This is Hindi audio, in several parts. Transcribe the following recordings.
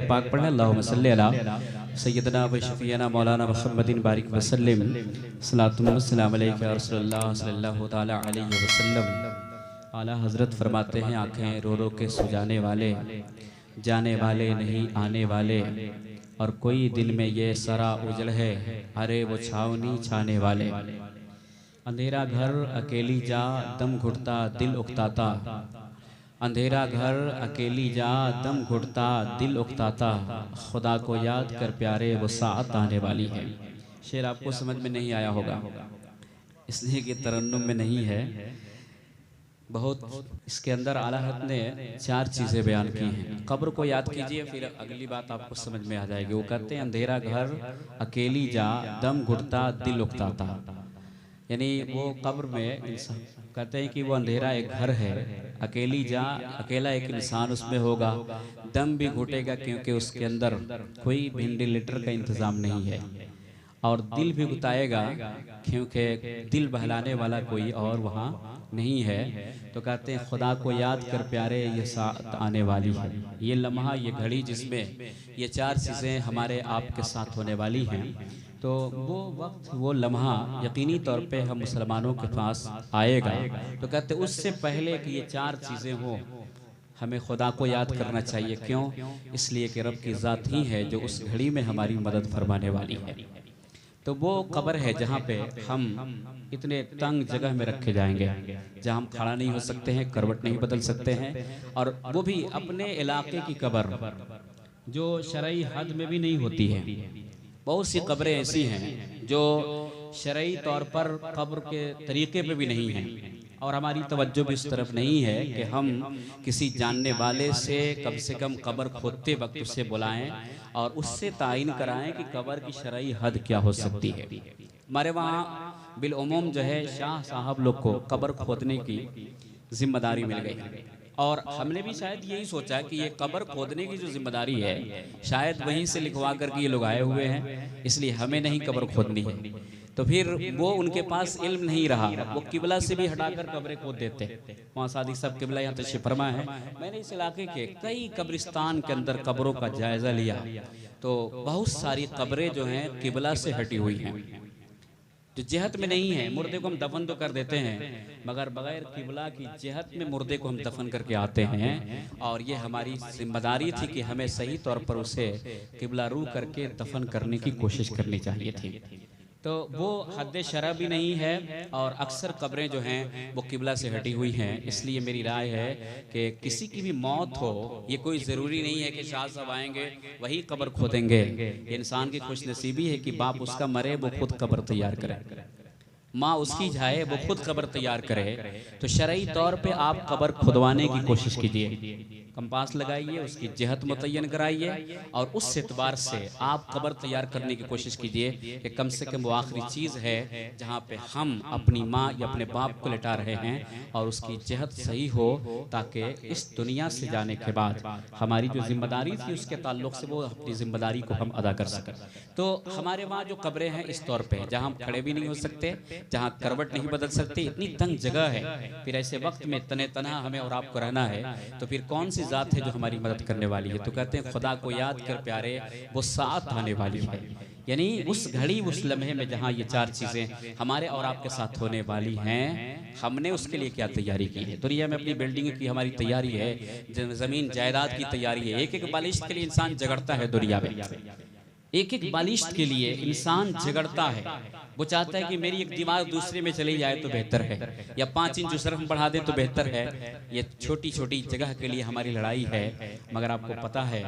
पाक पढ़ें अल्लाहुम्मा सल्ली अला सय्यदना व शफीना मौलाना मुहम्मदिन बारिक वसल्लम सलातुन व सलाम अलैका या रसूलल्लाह सल्लल्लाहु तआला अलैहि वसल्लम। आला हज़रत फरमाते हैं, आँखें रो रो के सुजाने वाले, जाने वाले नहीं आने वाले, और कोई दिन में ये सरा उजल है, अरे वो छावनी छाने वाले। अंधेरा घर अकेली जा दम घुटता दिल उकताता, अंधेरा घर अकेली जा दम घुटता दिल उकताता, खुदा को याद कर प्यारे वो साथ आने वाली है। शेर आपको समझ में नहीं आया होगा इसलिए कि तरन्नुम में नहीं है। बहुत इसके अंदर आला हज़रत ने 4 चीज़ें बयान की हैं। कब्र को याद कीजिए, फिर अगली बात आपको समझ में आ जाएगी। वो कहते हैं अंधेरा घर अकेली जा दम घुटता दिल उकताता, यानी वो कब्र में कहते हैं कि वो अंधेरा एक घर है, अकेली जा, अकेला एक इंसान उसमें होगा, दम भी घुटेगा क्योंकि उसके अंदर कोई वेंटिलेटर का इंतज़ाम नहीं है, और दिल भी गुताएगा क्योंकि दिल बहलाने वाला कोई और वहाँ नहीं है। तो कहते हैं खुदा को याद कर प्यारे ये साथ आने वाली है। ये लम्हा, ये घड़ी जिसमें ये 4 चीज़ें हमारे आपके साथ होने वाली हैं, तो वो वक्त, वो लम्हा यकीनी तौर पे हम मुसलमानों के पास आएगा। तो कहते उससे पहले कि ये 4 चीज़ें हों, हमें खुदा को याद करना चाहिए। क्यों? इसलिए कि रब की ज़ात ही है जो उस घड़ी में हमारी मदद फरमाने वाली है। तो वो कब्र है जहाँ पे हम इतने तंग जगह में रखे जाएंगे, जहाँ हम खड़ा नहीं हो सकते हैं, करवट नहीं बदल सकते हैं, और वो भी अपने इलाके की कब्र जो शरई हद में भी नहीं होती है। बहुत सी कब्रें ऐसी हैं जो शरई तौर पर कब्र के तरीके पे भी नहीं हैं, और हमारी तवज्जो भी इस तरफ नहीं है कि हम किसी जानने वाले से कम कब्र खोदते वक्त उसे बुलाएं और उससे तायीन कराएं कि कब्र की शरई हद क्या हो सकती है। हमारे वहाँ बिलउमूम जो है शाह साहब लोग को कब्र खोदने की जिम्मेदारी मिल गई, और हमने भी शायद यही सोचा कि ये कब्र खोदने की जो जिम्मेदारी है शायद वहीं से लिखवा करके ये लोग आए हुए हैं, इसलिए हमें नहीं कब्र खोदनी है। तो फिर वो उनके पास इल्म नहीं रहा, वो किबला से भी हटाकर कब्रें खोद देते। वहाँ सादिक साहब किबला यहाँ तशरीफ फरमा है, मैंने इस इलाके के कई कब्रिस्तान के अंदर कब्रों का जायजा लिया, तो बहुत सारी कब्रें जो हैं किबला से हटी हुई हैं, जो जेहत में नहीं है। मुर्दे को हम दफन तो कर देते हैं, मगर बगैर किबला की जेहत में मुर्दे को हम दफन करके आते हैं, और ये हमारी जिम्मेदारी थी कि हमें सही तौर पर उसे किबला रू करके दफन करने की कोशिश करनी चाहिए थी। तो वो हद शरअ भी नहीं है, और अक्सर कब्रें जो हैं वो किबला से हटी हुई हैं। इसलिए मेरी राय है कि किसी की भी मौत हो, ये कोई ज़रूरी नहीं है कि शाह साहब आएंगे वही कब्र खोदेंगे। इंसान की खुशनसीबी है कि बाप उसका मरे वो खुद कब्र तैयार करे, माँ उसकी जाए वो खुद कब्र तैयार करे। तो शरई तौर पे आप कब्र खुदवाने की कोशिश कीजिए, कंपास लगाइए, उसकी जहत मुतय्यन कराइए, और उस एतबार से आप कब्र तैयार करने की कोशिश कीजिए कि कम से कम वो आखिरी चीज़ है जहाँ पे हम अपनी माँ या अपने बाप को लिटा रहे हैं, और उसकी जहत सही हो, ताकि इस दुनिया से जाने के बाद हमारी जो जिम्मेदारी थी उसके ताल्लुक से वो अपनी जिम्मेदारी को हम अदा कर सकें। तो हमारे वहाँ जो कब्रें हैं इस तौर पर, जहाँ हम खड़े भी नहीं हो सकते, जहाँ करवट नहीं बदल सकते, इतनी तंग जगह है, फिर ऐसे वक्त में तने तना हमें और आपको रहना है, तो फिर कौन सी ज़ात है जो हमारी मदद करने वाली है? तो कहते हैं खुदा को याद कर प्यारे वो साथ आने वाली है, यानी उस घड़ी, उस लम्हे में जहाँ ये 4 चीज़ें हमारे और आपके साथ होने वाली हैं, हमने उसके लिए क्या तैयारी की है? दुनिया में अपनी बिल्डिंग की हमारी तैयारी है, ज़मीन जायदाद की तैयारी है, एक एक बालिश के लिए इंसान झगड़ता है दुनिया में, एक एक बालिश्त के लिए इंसान झगड़ता है। वो चाहता है कि मेरी एक दीवार दूसरे में चली जाए तो बेहतर है, या 5 इंच दूसरा हम बढ़ा दे तो बेहतर है। ये छोटी छोटी जगह के लिए हमारी लड़ाई है, मगर आपको पता है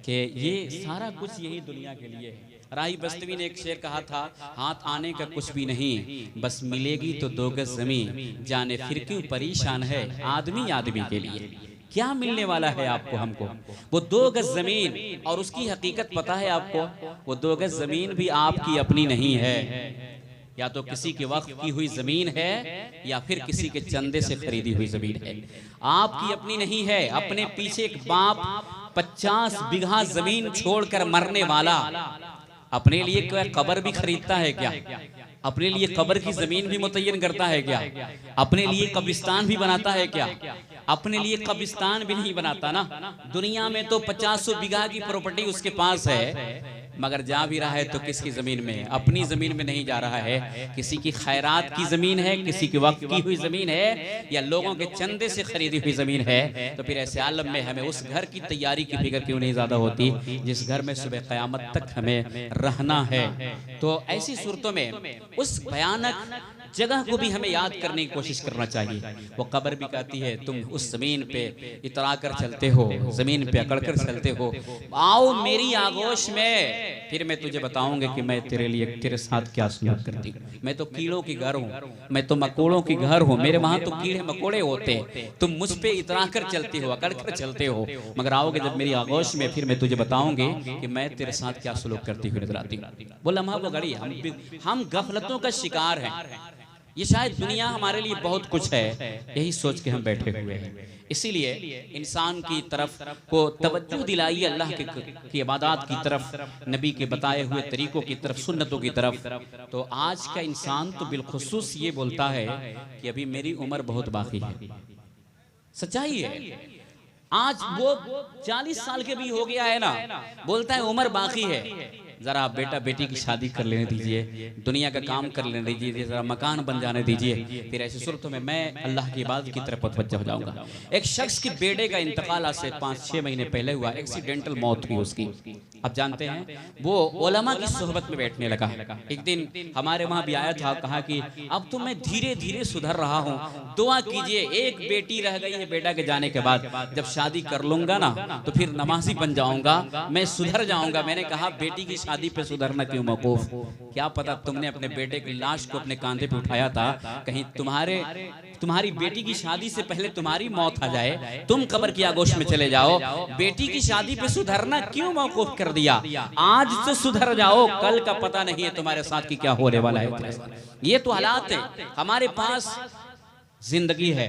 कि ये सारा कुछ यही दुनिया के लिए है। राही बस्तवी ने एक शेर कहा था, हाथ आने का कुछ भी नहीं, बस मिलेगी तो 2 गज जमीन, जाने फिर क्यों परेशान है आदमी आदमी के लिए। क्या मिलने वाला है आपको, हमको? वो 2 गज जमीन, और उसकी हकीकत पता है आपको, वो 2 गज जमीन भी आपकी अपनी नहीं है, या तो किसी के वक्फ की हुई जमीन है, या फिर किसी के चंदे से खरीदी हुई जमीन है, आपकी अपनी नहीं है। अपने पीछे एक बाप 50 बीघा जमीन छोड़कर मरने वाला अपने लिए क्या कब्र भी खरीदता है क्या? अपने लिए कब्र की जमीन भी मुतय्यन करता है क्या? अपने लिए कब्रिस्तान भी बनाता है क्या? अपने लिए कब्रिस्तान भी नहीं बनाता ना। दुनिया में तो 50 बीघा की प्रॉपर्टी उसके पास है, मगर जा भी रहा है तो किसकी जमीन में? अपनी जमीन में नहीं जा रहा है, किसी की खैरात की जमीन है, किसी की वक्त की हुई जमीन है, या लोगों के चंदे से खरीदी हुई जमीन है। तो फिर ऐसे आलम में हमें उस घर की तैयारी की फिक्र क्यों नहीं ज्यादा होती जिस घर में सुबह क़यामत तक हमें रहना है। तो ऐसी सूरतों में उस भयानक जगह को भी हमें याद करने की कोशिश करना चाहिए। वो कब्र भी कहती है तुम उस जमीन पे इतरा कर चलते हो, जमीन पे अकड़ कर चलते हो, आओ मेरी आगोश में, फिर मैं तुझे बताऊंगा कि मैं तेरे लिए तेरे साथ क्या सलूक करती हूँ। मैं तो कीड़ों की घर हूँ, मैं तो मकोड़ों की घर हूँ, मेरे वहां तो कीड़े मकोड़े होते, तुम मुझ पे इतरा कर चलती हो, अकड़ कर चलते हो, मगर आओगे जब मेरी आगोश में फिर मैं तुझे बताऊंगी कि मैं तेरे साथ क्या सलूक करती हुई नजर आती हूँ। वो लम्हा वो घड़ी हम गफलतों का शिकार हैं। ये शायद दुनिया हमारे लिए बहुत कुछ है, यही सोच के हम बैठे हुए हैं। इसीलिए इंसान की तरफ को तवज्जो दिलाइए, अल्लाह की इबादत की तरफ, नबी के बताए हुए तरीकों की तरफ, सुन्नतों की तरफ। तो आज का इंसान तो बिलखुसूस ये बोलता है कि अभी मेरी उम्र बहुत बाकी है। सच्चाई है, आज वो 40 साल के भी हो गया है ना, बोलता है उम्र बाकी है। जरा बेटा बेटी की शादी कर लेने दीजिए, दुनिया का काम कर लेने दीजिए, जरा मकान बन जाने दीजिए, फिर ऐसी सूरतों में मैं अल्लाह की इबादत की तरफ मुतवज्जह हो जाऊंगा। एक शख्स के बेटे का इंतकाल आज से 5-6 महीने पहले हुआ, एक्सीडेंटल मौत हुई उसकी। अब जानते हैं वो उलमा की सोहबत में बैठने लगा। एक दिन हमारे वहां भी आया था, कहा कि अब तो मैं धीरे धीरे सुधर रहा हूँ, दुआ कीजिए, एक बेटी रह गई है बेटा के जाने के बाद, जब शादी कर लूंगा ना तो फिर नमाजी बन जाऊंगा, मैं सुधर जाऊंगा। मैंने कहा बेटी की शादी पे सुधरना क्यों मौकूफ? क्या पता तुमने अपने बेटे की लाश को अपने कांधे पे उठाया था, कहीं तुम्हारी बेटी की शादी से पहले तुम्हारी मौत आ जाए, तुम कब्र की आगोश में चले जाओ। बेटी की शादी पे सुधरना क्यों मौकूफ कर दिया? आज से सुधर जाओ, कल का पता नहीं है तुम्हारे साथ की क्या होने वाला है। ये तो हालात है। हमारे पास जिंदगी है,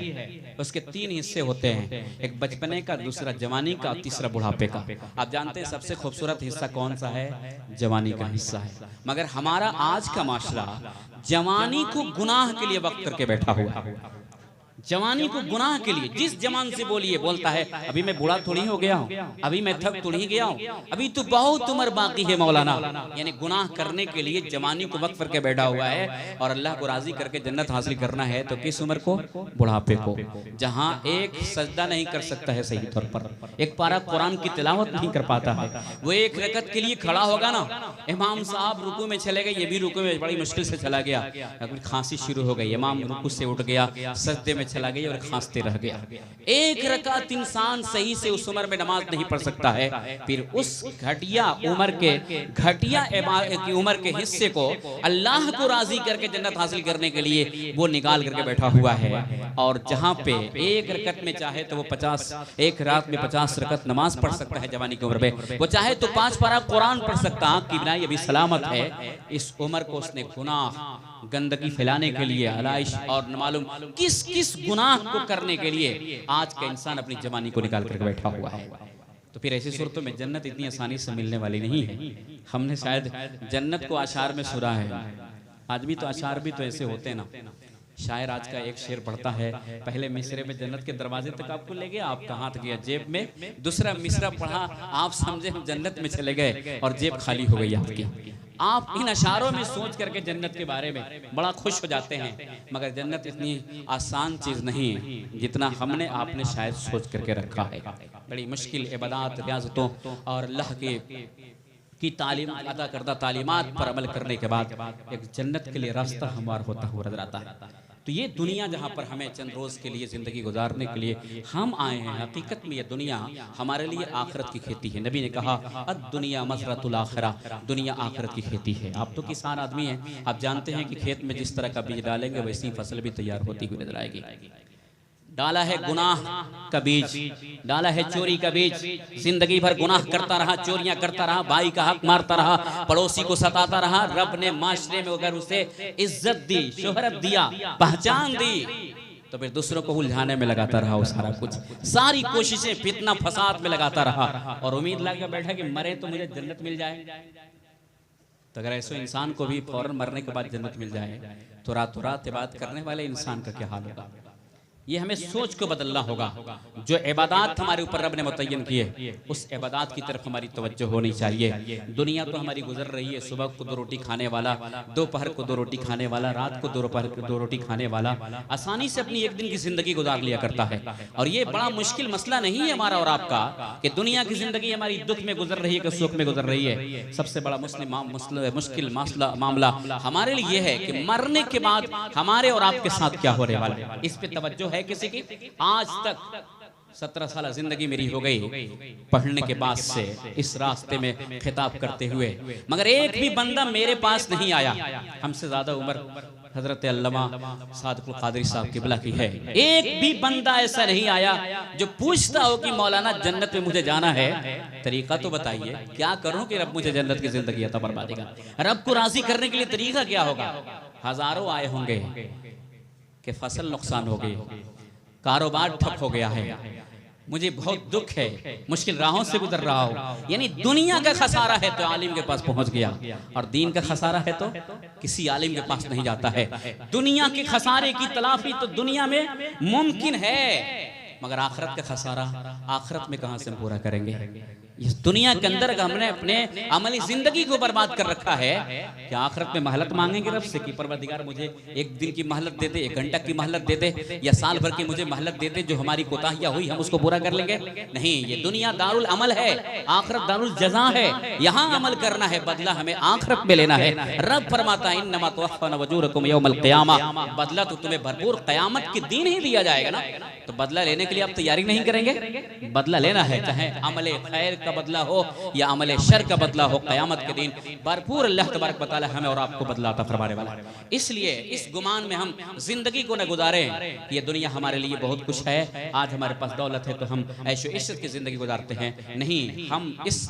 उसके 3 हिस्से होते हैं, एक बचपने का, दूसरा जवानी का, तीसरा बुढ़ापे का। आप जानते हैं सबसे खूबसूरत हिस्सा कौन सा है? जवानी का हिस्सा है। मगर हमारा आज का माशरा जवानी को गुनाह के लिए वक्त करके बैठा हुआ है। जवानी को गुनाह के लिए, जिस जवान से बोलिए बोलता है अभी मैं बूढ़ा थोड़ी हो गया हूँ, अभी मैं थक थोड़ी गया हूँ, अभी तो बहुत उम्र बाकी है मौलाना। यानी गुनाह करने के लिए जवानी को वक्त करके बैठा हुआ है। और अल्लाह को राजी करके जन्नत हासिल करना है तो किस उम्र को? बुढ़ापे को, जहाँ एक सजदा नहीं कर सकता है सही तौर पर, एक पारा कुरान की तिलावत नहीं कर पाता है। वो एक रकत के लिए खड़ा होगा ना, इमाम साहब रुकू में चले गए, ये भी रुकू में बड़ी मुश्किल से चला गया, खांसी शुरू हो गई, इमाम रुकू से उठ गया, सजदे में चला गई और खांसते रह गया। एक रकात इंसान सही से उस उम्र में नमाज नहीं पढ़ सकता है, फिर उस घटिया उम्र की उम्र के हिस्से को अल्लाह को राजी करके जन्नत हासिल करने के लिए वो निकाल करके बैठा हुआ है। और जहां पे एक रकत में चाहे तो वो 50, एक रात में 50 रकत नमाज पढ़ सकता है जवानी की उम्र में, वो चाहे तो 5 पारा कुरान पढ़ सकता, आंख की बिनाई अभी सलामत है। इस उम्र को उसने गुनाह, गंदगी फैलाने के लिए, अलाइश और न मालूम किस किस गुनाह को करने के लिए आज का इंसान अपनी जवानी को निकाल कर बैठा हुआ है। तो फिर ऐसी सूरतों में जन्नत इतनी आसानी से मिलने वाली नहीं है। हमने शायद जन्नत को आशार में सुना है, आज भी तो आशार भी तो ऐसे होते हैं ना। शायर आज का एक शेर पढ़ता है, पहले मिसरे में जन्नत के दरवाजे तक आपको ले गया, आपका हाथ गया जेब में, दूसरा मिसरा पढ़ा, आप समझे हम जन्नत में चले गए और जेब खाली हो गई आपकी। आप इन अशारों में सोच करके जन्नत के बारे में बड़ा खुश हो जाते हैं, मगर जन्नत इतनी आसान चीज नहीं है जितना हमने आपने शायद सोच करके रखा है। बड़ी मुश्किल इबादत, रियाजतों और अल्लाह की तालीम, अदा करदा तालीमात पर अमल करने के बाद एक जन्नत के लिए रास्ता हमारा होता हुआ नजर आता है। तो ये दुनिया जहाँ पर हमें चंद रोज़ के लिए ज़िंदगी गुजारने के लिए हम आए हैं, हकीकत में ये दुनिया हमारे लिए आखिरत की खेती है। नबी ने कहा अद दुनिया मज़रतुल आखिरा, दुनिया आखिरत की खेती है। आप तो किसान आदमी हैं, आप जानते हैं कि खेत में जिस तरह का बीज डालेंगे वैसी फसल भी तैयार होती हुई नजर आएगी। डाला है गुनाह का बीज, डाला है चोरी का बीज, जिंदगी भर गुनाह करता रहा, चोरियां करता रहा, भाई का हक मारता रहा, पड़ोसी को सताता रहा। रब ने माशरे में अगर उसे इज्जत दी, शोहरत दिया, पहचान दी, तो फिर दूसरों को उलझाने में लगाता रहा। वो सारा कुछ, सारी कोशिशें फितना फसाद में लगाता रहा और उम्मीद लगा बैठा कि मरे तो मुझे जन्नत मिल जाए। तो अगर ऐसे इंसान को भी फौरन मरने के बाद जन्नत मिल जाए तो रातों रात इबादत करने वाले इंसान का क्या हाल होगा? ये हमें सोच को बदलना होगा। जो इबादत हमारे ऊपर रब ने मुतय्यन किए उस इबादत की तरफ हमारी तवज्जो होनी चाहिए। दुनिया तो हमारी गुजर रही है, सुबह को 2 रोटी खाने वाला, दोपहर को 2 रोटी खाने वाला, रात को दोपहर को 2 रोटी खाने वाला आसानी से अपनी एक दिन की जिंदगी गुजार लिया करता है। और ये बड़ा मुश्किल मसला नहीं है हमारा और आपका कि दुनिया की जिंदगी हमारी दुख में गुजर रही है कि सुख में गुजर रही है। सबसे बड़ा मुश्किल मामला हमारे लिए ये है कि मरने के बाद हमारे और आपके साथ क्या होने वाला है। इस पे तवज्जो है किसी की? आज तक 17 साल जिंदगी मेरी हो गई पढ़ने के बाद से इस रास्ते में खिताब करते हुए, मगर एक भी बंदा मेरे पास नहीं आया। हमसे ज्यादा उम्र हजरत अल्लामा सादिकुल कादरी साहब किबला की है। एक भी बंदा ऐसा नहीं आया जो पूछता हो कि मौलाना जन्नत में मुझे जाना है, तरीका तो बताइए, क्या करूं कि रब मुझे जन्नत की जिंदगी अता फरमा देगा। रब को राजी करने के लिए तरीका क्या होगा? हजारों आए होंगे कि फसल नुकसान हो गई, कारोबार ठप हो गया है, मुझे बहुत दुख है, मुश्किल राहों से गुजर रहा हूं। यानी दुनिया का खसारा है तो आलिम के पास पहुंच गया, और दीन का खसारा है तो किसी आलिम के पास नहीं जाता है। दुनिया के खसारे की तलाफी तो दुनिया में मुमकिन है, मगर आखिरत का खसारा आखिरत में कहां से हम पूरा करेंगे? इस दुनिया के अंदर हमने अपने अमली जिंदगी को बर्बाद कर रखा है कि आखिरत में महलत मांगेंगे रब से कि परवरदिगार मुझे 1 दिन की महलत दे दे, 1 घंटा की महलत दे दे, या साल भर की मुझे महलत दे दे, जो हमारी कोताहियां हुई हम उसको पूरा कर लेंगे। नहीं, ये दुनिया दारुल अमल है, आखिरत दारुल जज़ा है। यहाँ अमल करना है, बदला हमें आखिरत में लेना है। रब फरमाता है इन्नमा तुवफ़्फ़ौना उजूरकुम यौमल क़ियामा, बदला तो तुम्हें भरपूर क़यामत के दिन ही दिया जाएगा ना। तो बदला लेने के लिए आप तैयारी नहीं करेंगे? बदला लेना है, चाहे अमले खैर का बदला हो या अमले शर का बदला हो, क़यामत के दिन भरपूर अल्लाह तबारक व तआला हमें और आपको बदला अता फरमाने वाला है। इसलिए इस गुमान में हम जिंदगी को न गुजारें कि ये दुनिया हमारे लिए बहुत कुछ है, आज हमारे पास दौलत है तो हम ऐशो इश्शत की जिंदगी गुजारते हैं। नहीं, हम इस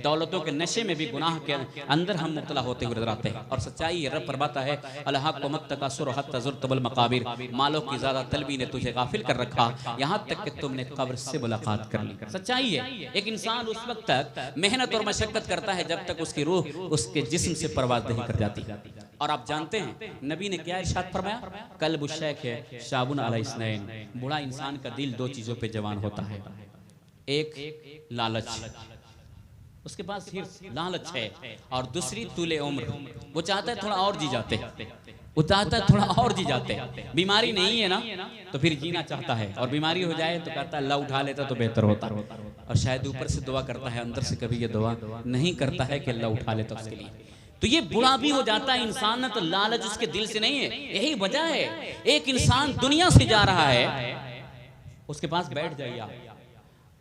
दौलतों के नशे में भी गुनाह के अंदर हम मुब्तला होते हुए नजर आते हैं। और सच्चाई रब फरमाता है अलहाकुम तकासुर हत्ता ज़ुरतुमुल मकाबिर, मालों की ज्यादा तलबी ने तुझे गाफिल कर रखा यहाँ तक कि तुमने कब्र से मुलाकात कर ली। सच्चाई है, एक इंसान उस वक्त तक मेहनत और मशक्कत करता है जब तक उसकी रूह उसके जिस्म से परवाज नहीं कर जाती। और आप जानते हैं नबी ने क्या इरशाद फरमाया? कल्बु शैख है शाबुन अला इस्नैन, बूढ़ा इंसान का दिल 2 चीजों पे जवान होता है। एक लालच, उसके पास सिर्फ लालच है, और दूसरी तूले उम्र, वो चाहता है थोड़ा और जी जाते, वो चाहता है थोड़ा और जी जाते। बीमारी नहीं है ना तो फिर जीना चाहता है, और बीमारी हो जाए तो कहता है अल्लाह उठा लेता तो बेहतर होता, और शायद ऊपर से दुआ करता है, अंदर से कभी ये दुआ नहीं करता है कि अल्लाह उठा लेता उसके लिए। तो ये बुरा भी हो जाता है इंसान ना, तो लालच उसके दिल से नहीं है। यही वजह है एक इंसान दुनिया से जा रहा है, उसके पास बैठ जाइए आप,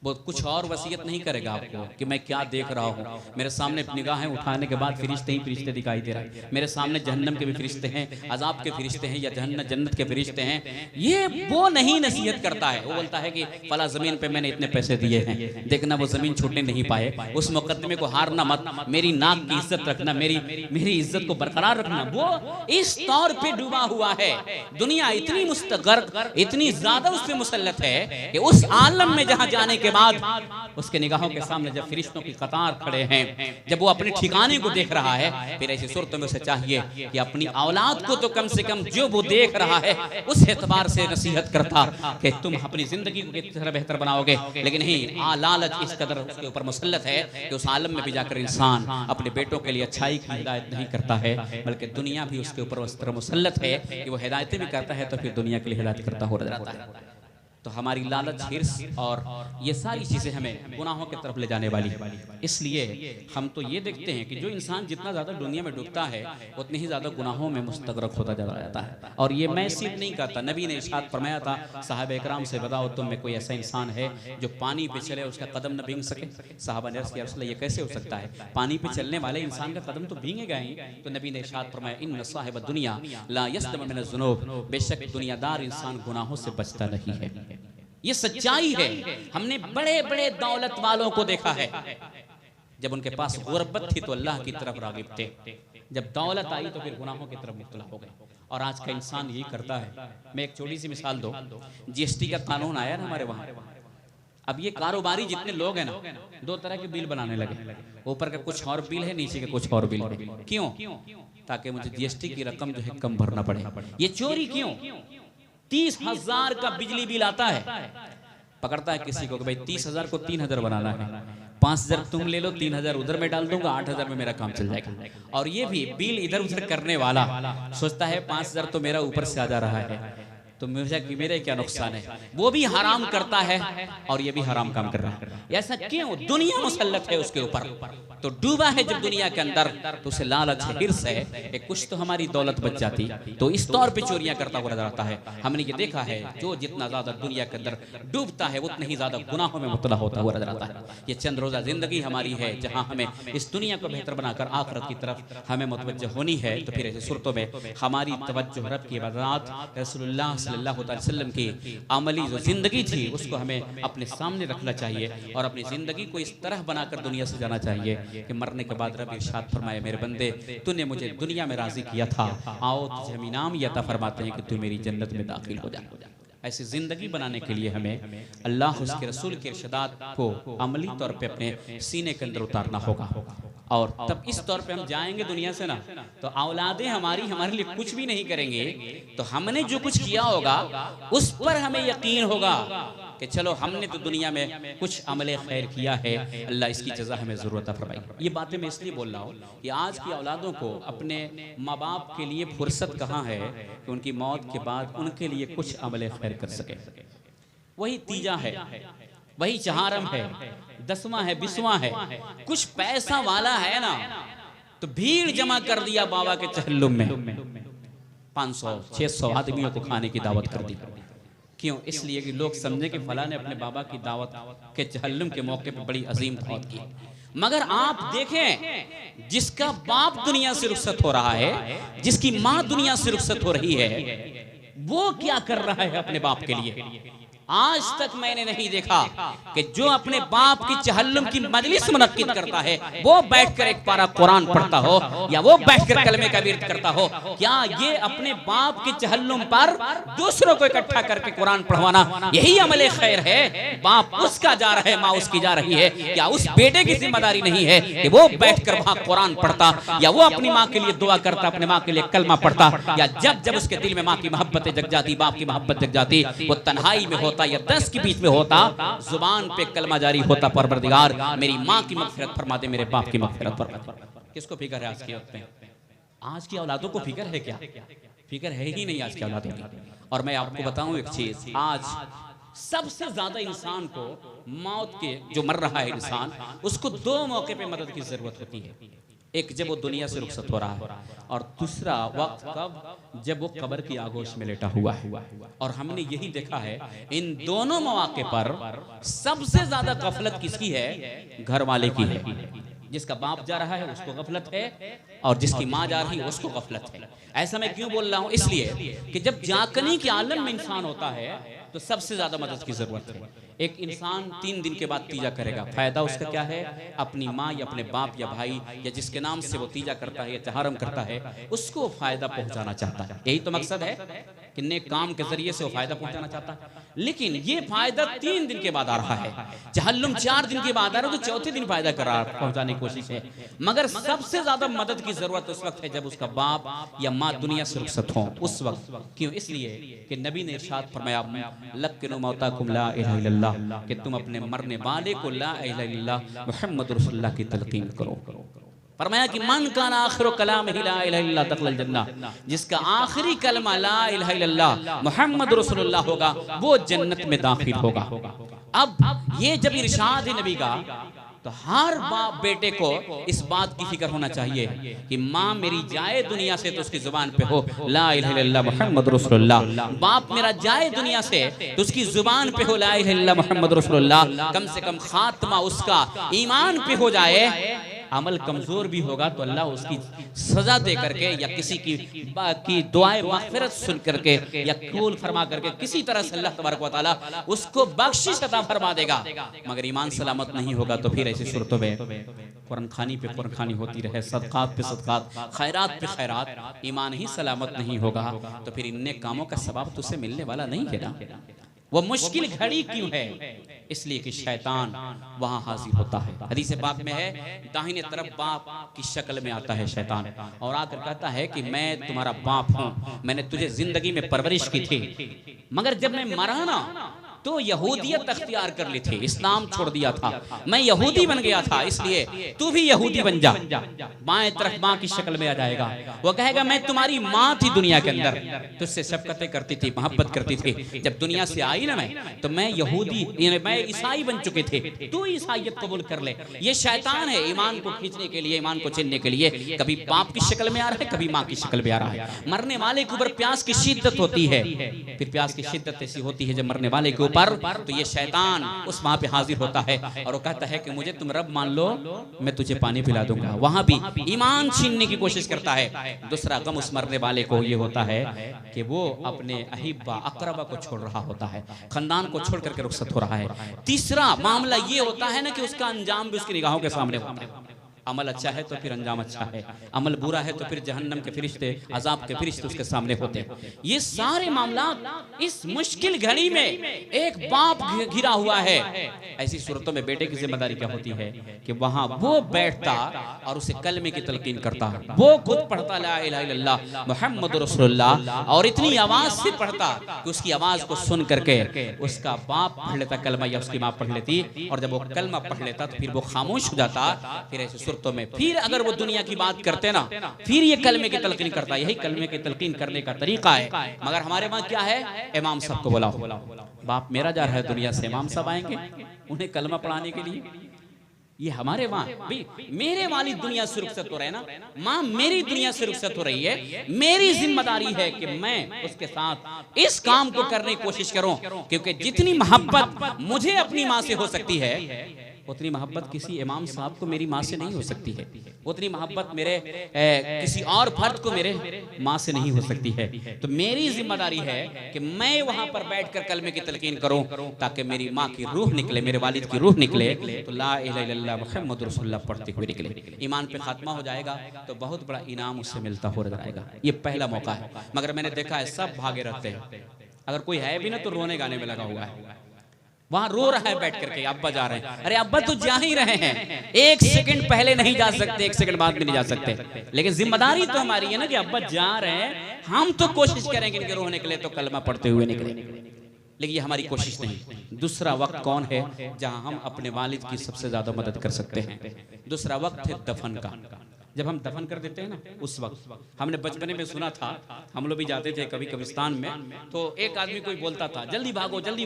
वो कुछ और वसीयत नहीं करेगा आपको कि मैं क्या देख रहा हूँ, मेरे सामने निगाहें उठाने के बाद फरिश्ते ही फरिश्ते दिखाई दे रहा है, मेरे सामने जहन्नम के भी फरिश्ते हैं, अजाब के फरिश्ते हैं, या जन्नत के फरिश्ते हैं। ये वो नहीं नसीहत करता है, वो बोलता है कि फला जमीन पे मैंने इतने पैसे दिए हैं, देखना वो जमीन छूटने नहीं पाए, उस मुकदमे को हारना मत, मेरी नाक की इज्जत रखना, मेरी इज्जत को बरकरार रखना। वो इस तौर पे डूबा हुआ है, दुनिया इतनी मुस्तगर्क, इतनी ज्यादा उस पे मुसल्लत है कि उस आलम में जहां जाने के बाद उसके निगाहों के सामने जब फरिश्तों की कतार खड़े हैं, जब वो अपने ठिकाने को देख रहा है, फिर ऐसी सूरत में उसे चाहिए कि अपनी औलाद को तो कम से कम जो वो देख रहा है उस एतबार से नसीहत करता कि तुम अपनी जिंदगी को किस तरह बेहतर बनाओगे। लेकिन नहीं, लालच इस कदर उसके ऊपर मुसल्लत है कि उस आलम में भी जाकर इंसान अपने बेटों के लिए अच्छाई की हिदायत नहीं करता है, बल्कि दुनिया भी उसके ऊपर उस तरह मुसल्लत है कि वो हिदायतें भी करता है तो फिर दुनिया के लिए हिदायत करता हो जाता है। तो हमारी लालच, हिर्स और ये सारी चीज़ें हमें गुनाहों की तरफ ले जाने वाली है। इसलिए हम तो ये देखते हैं कि जो इंसान जितना ज़्यादा दुनिया में डूबता है उतनी ही ज़्यादा गुनाहों में मुस्तगरक होता चला जाता है। और ये मैं सिर्फ नहीं कहता, नबी ने इरशाद फरमाया था साहब इकराम से, बताओ तुम में कोई ऐसा इंसान है जो पानी पे चले उसका कदम न भींग सके? साहबा ने अर्ज़ किया रसूल ये कैसे हो सकता है, पानी पे चलने वाले इंसान का कदम तो भींगेगा ही। तो नबी ने इरशाद फरमाया इन्न साहिब दुनिया ला यस्लम मिन ज़ुनूब, बेशक दुनियादार इंसान गुनाहों से बचता नहीं है। ये सच्चाई है। हमने बड़े बड़े दौलत वालों को देखा है, जब उनके पास गुर्बत थी तो अल्लाह की तरफ रागिब थे, जब दौलत आई तो फिर गुनाहों की तरफ मुब्तला हो गए। और आज का इंसान यही करता है। मैं एक छोटी सी मिसाल दूं, जीएसटी का कानून आया ना हमारे वहां, अब ये कारोबारी जितने लोग हैं ना 2 तरह के बिल बनाने लगे, ऊपर का कुछ और बिल है, नीचे के कुछ और बिल है। क्यों? ताकि मुझे जीएसटी की रकम जो है कम भरना पड़े। ये चोरी क्यों? 30,000 का बिजली बिल आता है। पकड़ता है किसी को कि भाई 30,000 को 3,000 बनाना है, 5,000 तुम ले लो, 3,000 उधर में डाल दूंगा, 8,000 में मेरा काम चल जाएगा। और ये भी बिल इधर उधर करने वाला सोचता है 5,000 तो मेरा ऊपर से आ जा रहा है, तो मेरे क्या नुकसान है। वो भी हराम करता है और ये भी हराम काम कर रहा है। ऐसा क्यों? दुनिया मुसल्लत है उसके ऊपर, तो डूबा है जब दुनिया के अंदर, तो उसे लालच है, हिर्स है, कुछ तो हमारी दौलत बच जाती, तो इस तौर पे चोरियां करता हुआ नजर आता है। हमने ये देखा है, जो जितना ज्यादा दुनिया के अंदर डूबता है उतना ही ज्यादा गुनाहों में मुब्तला होता हुआ नजर आता है। ये चंद रोजा जिंदगी हमारी है, जहां हमें इस दुनिया को बेहतर बनाकर आखिरत की तरफ हमें मुतवज्जो होनी है। तो फिर ऐसे सूरतों में हमारी तवज्जो रब की इबादत, रसूलुल्लाह सल्लल्लाहु अलैहि वसल्लम की अमली जो जिंदगी थी उसको हमें अपने सामने रखना चाहिए और अपनी जिंदगी को इस तरह बनाकर दुनिया से जाना चाहिए कि मरने के बाद रब इरशाद फरमाए, मेरे बंदे तूने मुझे दुनिया में राजी किया था, आओ तुझे हम इनाम ये अता फरमाते हैं कि तू मेरी जन्नत में दाखिल हो जा। ऐसी जिंदगी बनाने के लिए हमें अल्लाह उसके रसूल के इरशादात को अमली तौर पे अपने सीने के अंदर उतारना होगा। और तब इस तौर पे हम जाएंगे दुनिया से ना, तो औलादें हमारी हमारे लिए कुछ भी नहीं करेंगे, तो हमने जो कुछ किया होगा उस पर हमें यकीन होगा कि चलो हमने तो दुनिया में कुछ अमले खैर किया है, अल्लाह इसकी जज़ा हमें ज़रूरत फरमाई। ये बातें मैं इसलिए बोल रहा हूँ कि आज की औलादों को अपने माँ बाप के लिए फुर्सत कहाँ है कि उनकी मौत के बाद उनके लिए कुछ अमले खैर कर सके। वही तीजा है, वही चहारम है, 10वां है, 20वां है, कुछ पैसा वाला है ना तो भीड़ जमा कर दिया बाबा के चहल्लुम में, 500-600 आदमियों को खाने की दावत कर दी। क्यों? इसलिए कि लोग समझे कि फला ने अपने बाबा की दावत के चहल्लुम के मौके पर बड़ी अजीम दावत की। मगर आप देखें, जिसका बाप दुनिया से रुखसत हो रहा है, जिसकी माँ दुनिया से रुखसत हो रही है, वो क्या कर रहा है अपने बाप के लिए। आज तक मैंने नहीं देखा कि जो अपने बाप की चहल्लुम की मजलिस मुनक्किद करता है वो बैठकर एक पारा कुरान पढ़ता हो या वो बैठकर कलमे का विर्द करता हो। क्या ये अपने बाप की चहल्लुम पर दूसरों को इकट्ठा करके कुरान पढ़वाना यही अमले खैर है? बाप उसका जा रहा है, माँ उसकी जा रही है, क्या उस बेटे की जिम्मेदारी नहीं है कि वो बैठकर वहां कुरान पढ़ता या वो अपनी माँ के लिए दुआ करता, अपने माँ के लिए कलमा पढ़ता, या जब जब उसके दिल में माँ की मोहब्बत जग जाती, बाप की मोहब्बत जग जाती, वो तन्हाई में होता या 10 के बीच में होता, जुबान पे कलमा जारी होता, परवरदिगार मेरी माँ की मगफिरत फरमा दे, मेरे बाप की मगफिरत फरमा दे। किसको फिक्र है आज के वक्त में? आज की औलादों को फिक्र है क्या? फिक्र है ही नहीं आज की औलादों की। और मैं आपको बताऊं एक चीज, आज सबसे ज्यादा इंसान को मौत के जो मर रहा है इंसान, उसको 2 मौके पे मदद की जरूरत होती है। एक जब वो दुनिया से रुखसत हो रहा है, और दूसरा वक्त कब? जब वो कब्र की आगोश में लेटा हुआ है। और हमने यही देखा है, इन दोनों मौके पर सबसे ज्यादा गफलत किसकी है? घर वाले की है। जिसका बाप जा रहा है उसको गफलत है, और जिसकी माँ जा रही है उसको गफलत है। ऐसा मैं क्यों बोल रहा हूँ? इसलिए कि जब जाकनी के आलम में इंसान होता है तो सबसे ज्यादा मदद की जरूरत है। एक इंसान 3 दिन के बाद तीजा करेगा, फायदा उसका क्या है? अपनी माँ या अपने बाप या भाई या जिसके नाम से वो तीजा करता है या चहारम करता है, उसको फायदा पहुंचाना चाहता है। यही तो मकसद है कि नेक काम के जरिए से वो फायदा पहुंचाना चाहता है। लेकिन ये फायदा 3 दिन के बाद आ रहा है, चहल्लुम 4 दिन के बाद आ रहा है, तो चौथे दिन फायदा कर रहा पहुंचाने की कोशिश है। मगर सबसे ज्यादा मदद की जरूरत उस वक्त है जब उसका बाप या माँ दुनिया से रुखसत हो, उस वक्त। क्यों? इसलिए कि नबी ने इरशाद फरमाया, लक्किनु मौताकुम ला इलाहा इल्लल्लाह, कि तुम अपने मरने वाले को ला इलाहा इल्लल्लाह मुहम्मद रसूलुल्लाह की तलकीन करो। फरमाया कि मन कान आखिर कलाम ला इलाहा इल्लल्लाह दखलल जन्नह, जिसका आखिरी कलमा ला इलाहा इल्लल्लाह मुहम्मद रसूलुल्लाह होगा वो जन्नत में दाखिल होगा। अब ये जब इरशाद है नबी का, तो हर बाप बेटे को इस बात की फिक्र होना चाहिए कि माँ मेरी जाए दुनिया से तो उसकी जुबान पे हो ला इलाहा इल्लल्लाह मुहम्मद रसूलुल्लाह। बाप मेरा जाए दुनिया से तो उसकी जुबान पे हो ला इलाहा इल्लल्लाह मुहम्मद रसूलुल्लाह। कम से कम खात्मा उसका ईमान पे हो जाए। अमल कमजोर भी होगा तो अल्लाह उसकी सजा दे करके या किसी की दुआएं मग़फ़िरत सुन करके या कबूल फरमा करके किसी तरह से अल्लाह तबारक व तआला उसको बख्शिश अता फरमा देगा। मगर ईमान सलामत नहीं होगा तो फिर ऐसी सूरतों में कुरान खानी पे कुरान खानी होती रहे, सदक़ात पे सदक़ात, खैरात पे खैरात, ईमान ही सलामत नहीं होगा तो फिर इन नेक कामों का सवाब तुझसे मिलने वाला नहीं है ना। वो मुश्किल घड़ी क्यों है? इसलिए कि शैतान वहां हाजिर होता है। हदीस पाक में है, दाहिने तरफ बाप की शक्ल में आता है शैतान और आकर कहता है कि मैं तुम्हारा बाप हूं, मैंने तुझे जिंदगी में परवरिश की थी, मगर जब मैं मरा ना तो यहूदियत अख्तियार कर ली थी, इस्लाम छोड़ दिया था, मैं यहूदी बन गया था, इसलिए तू भी यहूदी बन जा। बाएं तरफ माँ की शक्ल में आ जाएगा, वो कहेगा मैं तुम्हारी माँ थी दुनिया के अंदर, तुझसे शफकतें करती थी, मोहब्बत करती थी, जब दुनिया से आई ना मैं, तो मैं यहूदी, मैं ईसाई बन चुके थे, तू ईसाइयत कबूल कर ले। ये शैतान है ईमान को खींचने के लिए, ईमान को छीनने के लिए, कभी बाप की शक्ल में आ रहा है, कभी माँ की शक्ल में आ रहा है। मरने वाले के ऊपर प्यास की शिद्दत होती है, फिर प्यास की शिद्दत ऐसी होती है जब मरने वाले के ऊपर, तो ये शैतान उस वहां पे हाजिर होता है और वो कहता है कि मुझे तुम रब मान लो, मैं तुझे पानी पिला दूंगा। वहां भी ईमान छीनने की कोशिश करता है। दूसरा गम उस मरने वाले को ये होता है कि वो अपने अहिब्बा अकरबा को छोड़ रहा होता है, खानदान को छोड़ करके रुखसत हो रहा है। तीसरा मामला ये होता है ना कि उसका अंजाम भी उसकी निगाहों के सामने होता है। अमल अच्छा है तो फिर अंजाम अच्छा है, अमल बुरा है तो फिर जहन्नम के फरिश्ते, अजाब के फरिश्ते उसके सामने होते हैं। ये सारे मामला इस मुश्किल घड़ी में एक बाप घिरा हुआ है। ऐसी सूरतों में बेटे की जिम्मेदारी क्या होती है कि वहां वो बैठता और उसे कलमे की तलकीन करता, वो खुद पढ़ता ला इलाहा इल्लल्लाह मुहम्मद रसूलुल्लाह, और इतनी आवाज से पढ़ता कि उसकी आवाज को सुन करके उसका बाप पढ़ लेता कलमा या उसकी माँ पढ़ लेती, और जब वो कलमा पढ़ लेता तो फिर वो खामोश हो जाता। फिर ऐसे में फिर अगर वो दुनिया की बात करते ना, फिर ये कलमे की तलकीन करता। यही कलमे की तलकीन करने का तरीका है। मगर हमारे वहां क्या है, इमाम साहब को बुलाओ, बाप मेरा जा रहा है दुनिया से, इमाम साहब आएंगे उन्हें कलमा पढ़ाने के लिए। ये हमारे वहां भाई मेरे वाली दुनिया से रुखसत हो रहे हैं ना, माँ मेरी दुनिया से रुखसत हो रही है, मेरी जिम्मेदारी है कि मैं उसके साथ इस काम को करने की कोशिश करूं, क्योंकि जितनी मोहब्बत मुझे अपनी माँ से हो सकती है उतनी मोहब्बत किसी इमाम साहब को मेरी माँ से नहीं हो सकती है, उतनी मोहब्बत मेरे किसी और फर्द को मेरे माँ से नहीं हो सकती है। तो मेरी जिम्मेदारी है कि मैं वहां पर बैठकर कलमे की तलकीन करूं ताकि मेरी माँ की रूह निकले, मेरे वालिद की रूह निकले, तो ला इलाहा इल्लल्लाह मुहम्मद रसूलुल्लाह पढ़ते हुए निकले। ईमान पे खात्मा हो जाएगा तो बहुत बड़ा इनाम उससे मिलता हो जाएगा। ये पहला मौका है। मगर मैंने देखा है सब भागे रहते हैं, अगर कोई है भी ना तो रोने गाने में लगा हुआ है, वहां रो रहा है बैठ करके, अब्बा जा रहे हैं। अरे अब्बा तो जा ही रहे हैं, एक सेकंड पहले नहीं जा सकते, एक सेकंड बाद भी नहीं जा सकते, लेकिन जिम्मेदारी तो हमारी है ना कि अब्बा जा रहे हैं, हम तो कोशिश करेंगे इनके रोने के लिए तो कलमा पढ़ते हुए निकले, लेकिन ये हमारी कोशिश नहीं। दूसरा वक्त कौन है जहां हम अपने वालिद की सबसे ज्यादा मदद कर सकते हैं? दूसरा वक्त है दफन का। जब हम दफन कर देते हैं ना, उस वक्त हमने बचपने में सुना था, हम लोग भी जाते थे कभी कब्रिस्तान में, तो एक आदमी कोई बोलता था जल्दी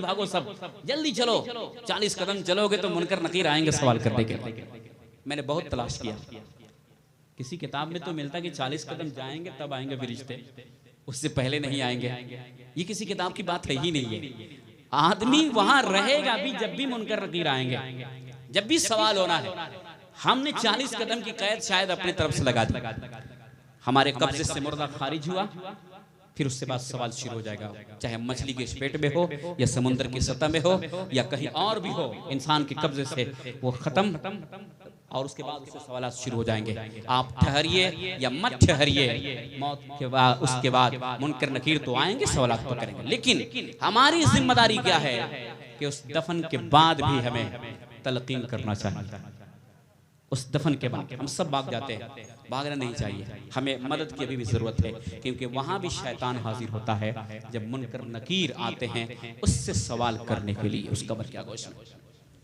भागो सब जल्दी चलो, 40 कदम चलोगे तो मुनकर नकीर आएंगे सवाल करने के लिए। मैंने बहुत तलाश किया, किसी किताब में तो मिलता कि 40 कदम जाएंगे तब आएंगे फरिश्ते, उससे पहले नहीं आएंगे। ये किसी किताब की बात है ही नहीं है। आदमी वहां रहेगा भी जब भी मुनकर नकीर आएंगे, जब भी सवाल होना है। हमने 40 कदम की कैद शायद अपनी तरफ से लगा दी, हमारे कब्जे से मुर्दा खारिज हुआ, फिर उसके बाद सवाल शुरू हो जाएगा, चाहे मछली के पेट में हो या समुद्र की सतह में हो या कहीं और भी हो, इंसान के कब्जे से वो खत्म, और उसके बाद उससे सवाल शुरू हो जाएंगे। आप ठहरिए या मत ठहरिए, मौत के बाद उसके बाद मुनकर नकीर तो आएंगे, सवाल तो करेंगे, लेकिन हमारी जिम्मेदारी क्या है कि उस दफन के बाद भी हमें तलकीन करना चाहिए। उस दफन के बाद हम सब भाग जाते हैं, भागना नहीं चाहिए, हमें मदद की अभी भी जरूरत है, क्योंकि वहां भी शैतान हाजिर होता है जब मुनकर नकीर आते हैं उससे सवाल करने के लिए उस कब्र के आगोश में।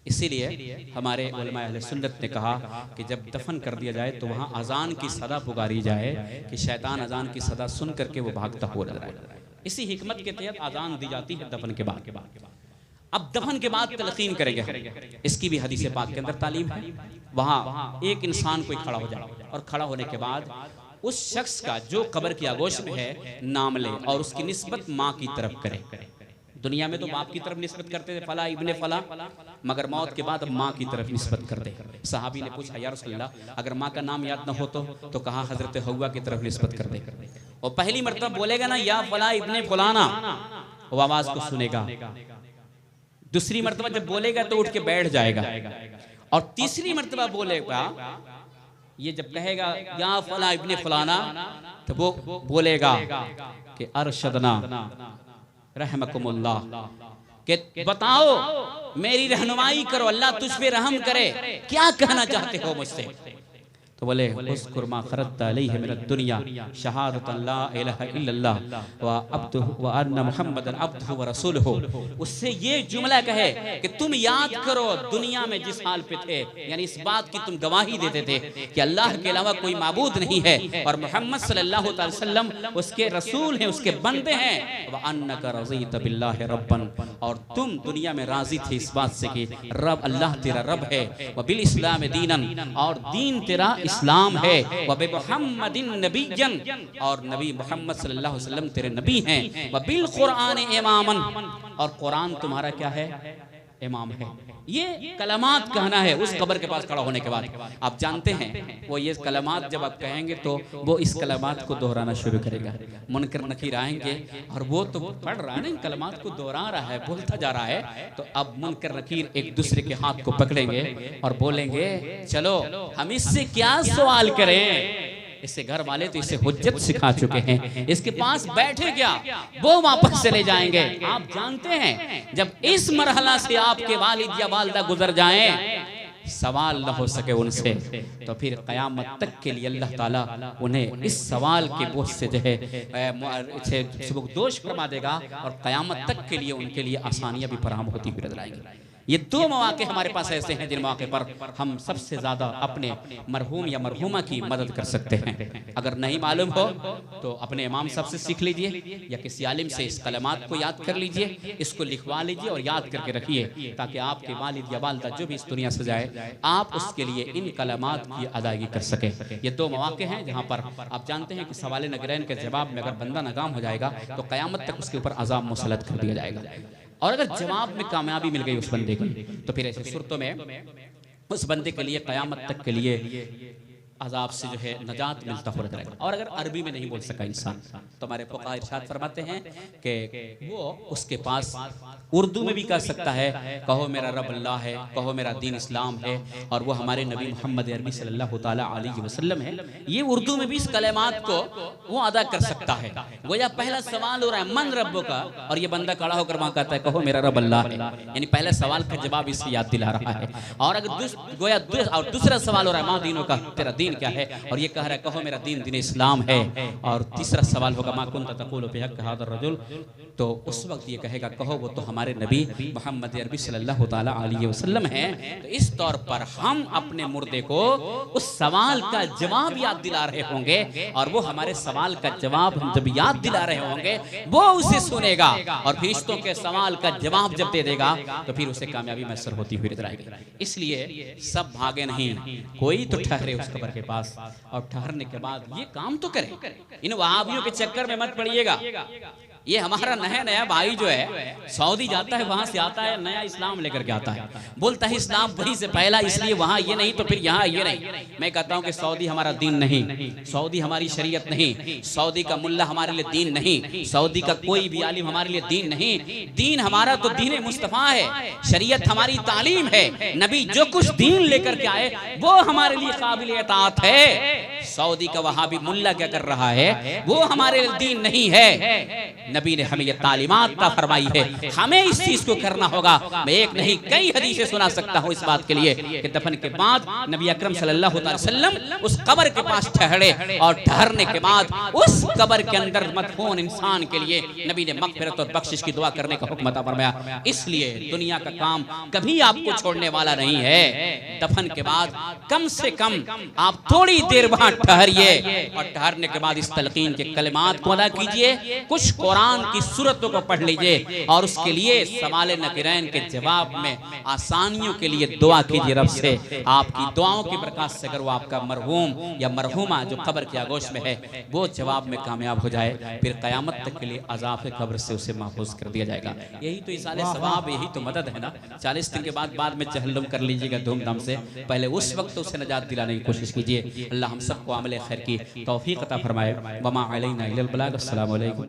इसीलिए हमारे उलमा अहले सुन्नत ने कहा कि जब दफन कर दिया जाए तो वहां अजान की सदा पुकारी जाए कि शैतान अजान की सदा सुन करके वो भागता हुआ नजर आए। इसी हिकमत के तहत अजान दी जाती है दफन के बाद। अब दफन के बाद तलकीन करेंगे, इसकी भी हदीस पाक के अंदर तालीम है। वहां एक इंसान कोई खड़ा हो जाए और खड़ा होने के बाद उस शख्स का जो कब्र की आगोश में है नाम ले और उसकी निस्बत माँ की तरफ करे। दुनिया में तो बाप की तरफ निस्बत करते थे, फला इब्ने फला, मगर मौत के बाद माँ की तरफ निस्बत कर दे। सहाबी ने पूछा या रसूलल्लाह अगर माँ का नाम याद न हो तो कहा हजरत हव्वा की तरफ निस्बत कर दे। और पहली मर्तबा बोलेगा ना या फला इब्ने फलाना, वो आवाज को सुनेगा। दूसरी मर्तबा जब बोलेगा तो उठ के बैठ जाएगा, और तीसरी मर्तबा बोलेगा, ये जब कहेगा या फला इब्ने फलाना, तो वो बोलेगा कि अरशदना रहमकुमुल्लाह, कि बताओ, मेरी रहनुमाई करो, अल्लाह तुझ पे रहम करे, क्या कहना चाहते हो मुझसे? तो बोले उस्कुर मा खरत अलैहि मिन दुनिया शहादत ला इलाहा इल्लल्लाह व अब्दुहु व अन्ना मुहम्मदन अब्दुहु व रसूलुहु। उससे ये जुमला कहे कि तुम याद करो दुनिया में जिस हाल पे थे, यानी इस बात की तुम गवाही देते थे कि अल्लाह के अलावा कोई माबूद नहीं है और मोहम्मद सल्लल्लाहु अलैहि वसल्लम उसके रसूल हैं, उसके बंदे हैं। व अन्नका रज़ीत बिल्लाहि रब्बन, और तुम दुनिया में राजी थे इस बात से कि रब अल्लाह तेरा रब है, व बिल इस्लाम दीनन, और दीन तेरा इस्लाम है, व बि मुहम्मदिन नबिय्यन, और नबी मोहम्मद सल्लल्लाहु अलैहि वसल्लम तेरे नबी हैं, व बिल कुरान इमामन, और कुरान तुम्हारा क्या है? इमाम है। ये कलमात कहना है उस कब्र के पास खड़ा होने के बाद। आप जानते हैं वो ये कलमात जब आप कहेंगे तो वो इस कलमात को दोहराना शुरू करेगा। मुनकर नकीर आएंगे और वो तो पढ़ रहा है ना, इन कलमात को दोहरा रहा है, बोलता जा रहा है, तो अब मुनकर नकीर एक दूसरे के हाथ को पकड़ेंगे और बोलेंगे चलो हम इससे क्या सवाल करें, इससे घर वाले तो इसे हुज्जत सिखा चुके हैं, इसके पास बैठे क्या, वो वापस चले जाएंगे। आप जानते हैं जब इस मरहला से आपके वालिद या वालिदा गुजर जाएं, सवाल न हो सके उनसे, तो फिर क़यामत तक के लिए अल्लाह ताला उन्हें इस सवाल के बोझ से जो है सुबकदोश फरमा देगा और क़यामत तक के लिए उनके लिए आसानियां भी फराहम होती हुई नजर आएंगी। ये दो मौके हमारे पास ऐसे हैं जिन मौके पर हम सबसे ज्यादा अपने मरहूम या मरहूमा की मदद कर सकते हैं। अगर नहीं मालूम हो तो अपने इमाम साहब से सीख लीजिए या किसी आलिम से इस कलमात को याद कर लीजिए, इसको लिखवा लीजिए और याद करके रखिए, ताकि आपके वालिद या वालिदा जो भी इस दुनिया से जाए आप उसके लिए इन कलमात की अदायगी कर सके। ये दो मौके हैं जहाँ पर आप जानते हैं कि सवाल नगरैन के जवाब में अगर बंदा नाकाम हो जाएगा तो क़यामत तक उसके ऊपर अज़ाब मुसल्लत कर दिया जाएगा, और अगर जवाब में कामयाबी मिल गई उस बंदे को तो फिर ऐसे सूरतों में उस बंदे के लिए क़यामत तक के लिए अजाब से जो है नजात मिलता हुआ रहेगा। और अगर अरबी में नहीं बोल सका इंसान तो हमारे फुक़हा इरशाद फरमाते हैं कि वो उसके पास उर्दू में भी कह सकता है, कहो मेरा रब अल्लाह है, कहो मेरा दीन इस्लाम है और वो हमारे नबी मोहम्मद अरबी सल्लल्लाहु ताला अलैहि वसल्लम है। ये उर्दू में भी इस कलेमात को वो अदा कर सकता है। गोया पहला सवाल हो रहा है मन रब्बो का, और ये बंदा खड़ा होकर वहाँ कहता है कहो मेरा रब अल्लाह है, यानी पहले सवाल का जवाब इसे याद दिला रहा है। और अगर गोया दूसरा सवाल हो रहा है माँ दीनों का, तेरा दीन क्या है, और ये कह रहा है कहो मेरा दीन दीन इस्लाम है। और तीसरा सवाल होगा मा कुन्त तक़ूलु फ़ी हक़्क़ि हाज़ा रजुल, तो उस वक्त ये कहेगा कहो वो तो हमारे नबी मोहम्मद अरबी सल्लल्लाहु ताला अलैहि वसल्लम हैं। तो इस तौर पर हम अपने मुर्दे को उस सवाल का जवाब याद दिला रहे होंगे और वो हमारे सवाल का जवाब हम जब याद दिला रहे होंगे वो उसे सुनेगा और फरिश्तों के सवाल का जवाब जब दे देगा तो फिर उसे कामयाबी मैसर होती हुई नजर आएगी। इसलिए सब भागे नहीं, कोई तो ठहरे उस कब्र के पास और ठहरने के बाद ये काम तो करे। इन वहाबियों के चक्कर में मत पड़िएगा। ये हमारा नया भाई जो है सऊदी जाता है, वहां से आता है नया इस्लाम लेकर के आता है, बोलता है इस्लाम वहीं से पहला, इसलिए वहां ये नहीं तो फिर यहाँ ये नहीं। मैं कहता हूँ कि सऊदी हमारा दीन नहीं, सऊदी हमारी शरीयत नहीं, सऊदी का मुल्ला हमारे लिए दीन नहीं, सऊदी का कोई भी आलिम हमारे लिए दीन नहीं। दीन हमारा तो दीन मुस्तफा है, शरीयत हमारी तालीम है, नबी जो कुछ दीन लेकर के आए वो हमारे लिए काबिल इताअत है। सऊदी का वहाबी मुल्ला क्या कर रहा है वो हमारे लिए दीन नहीं है। नबी ने हमें ये तालीमात फरमाई है, हमें इस चीज को करना होगा। मैं एक नहीं कई हदीसें सुना सकता हूँ इस बात के लिए कि दफन के बाद नबी अकरम सल्लल्लाहु अलैहि वसल्लम उस कब्र के पास ठहरे और ठहरने के बाद उस कब्र के अंदर मदफून इंसान के लिए नबी ने मगफिरत और बख्शिश की दुआ करने का हुक्म अता फरमाया। इसलिए दुनिया का काम कभी आपको छोड़ने वाला नहीं है। दफन के बाद कम से कम आप थोड़ी देर वहां ठहरिए और ठहरने के बाद इस तलकीन के कलिमात को अदा कीजिए, कुछ कुरान की सूरतों को पढ़ लीजिए और उसके लिए सवाल नकीरैन के जवाब में आसानियों के लिए दुआ कीजिए रब से। आपकी दुआओं की बरकत से अगर वो आपका मरहूम या मरहूमा जो कब्र के आगोश में है वो जवाब में कामयाब हो जाए, फिर क़यामत तक के लिए अज़ाब कब्र से उसे महफूज कर दिया जाएगा। यही तो इसाले सवाब, यही तो मदद है ना। 40 दिन के बाद में चहल्लुम कर लीजिएगा धूमधाम से, पहले उस वक्त उसे निजात दिलाने की कोशिश कीजिए। अल्लाह हम सबको अमल खैर की तौफीक अता फरमाए। वमा अलैना इल्लल बलाग। अस्सलामु अलैकुम।